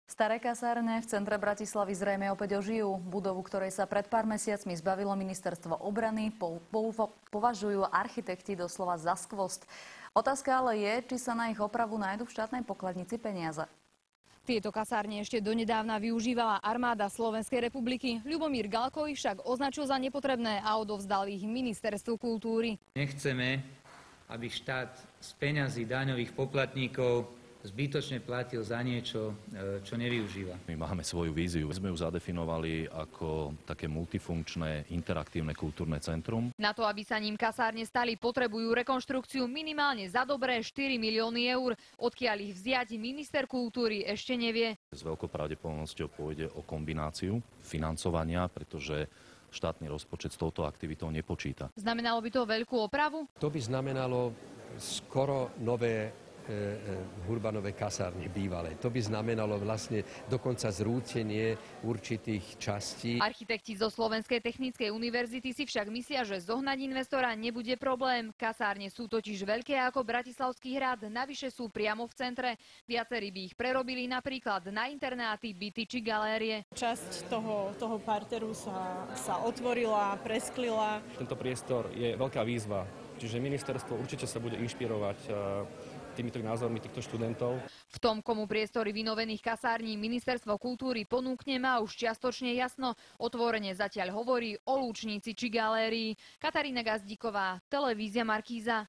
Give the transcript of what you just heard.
Staré kasárne v centre Bratislavy zrejme opäť ožijú. Budovu, ktorej sa pred pár mesiacmi zbavilo ministerstvo obrany, považujú architekti doslova za skvost. Otázka ale je, či sa na ich opravu nájdu v štátnej pokladnici peniaze. Tieto kasárne ešte donedávna využívala armáda Slovenskej republiky. Ľubomír Galko ich však označil za nepotrebné a odovzdal ich Ministerstvu kultúry. Nechceme, aby štát z peňazí daňových poplatníkov zbytočne platil za niečo, čo nevyužíva. My máme svoju víziu. Sme ju zadefinovali ako také multifunkčné, interaktívne kultúrne centrum. Na to, aby sa ním kasárne stali, potrebujú rekonštrukciu minimálne za dobré 4 milióny eur. Odkiaľ ich vziať, minister kultúry ešte nevie. S veľkou pravdepodobnosťou pôjde o kombináciu financovania, pretože štátny rozpočet s touto aktivitou nepočíta. Znamenalo by to veľkú opravu? To by znamenalo skoro nové Hurbanové kasárne bývalé. To by znamenalo vlastne dokonca zrútenie určitých častí. Architekti zo Slovenskej technickej univerzity si však myslia, že zohnať investora nebude problém. Kasárne sú totiž veľké ako Bratislavský hrad, navyše sú priamo v centre. Viacerí by ich prerobili napríklad na internáty, byty či galérie. Časť toho parteru sa otvorila, presklila. Tento priestor je veľká výzva, čiže ministerstvo určite sa bude inšpirovať týmito názormi týchto študentov. V tom, komu priestory vynovených kasární Ministerstvo kultúry ponúkne, má už čiastočne jasno. Otvorene zatiaľ hovorí o Lúčnici či galérii. Katarína Gazdíková, televízia Markíza.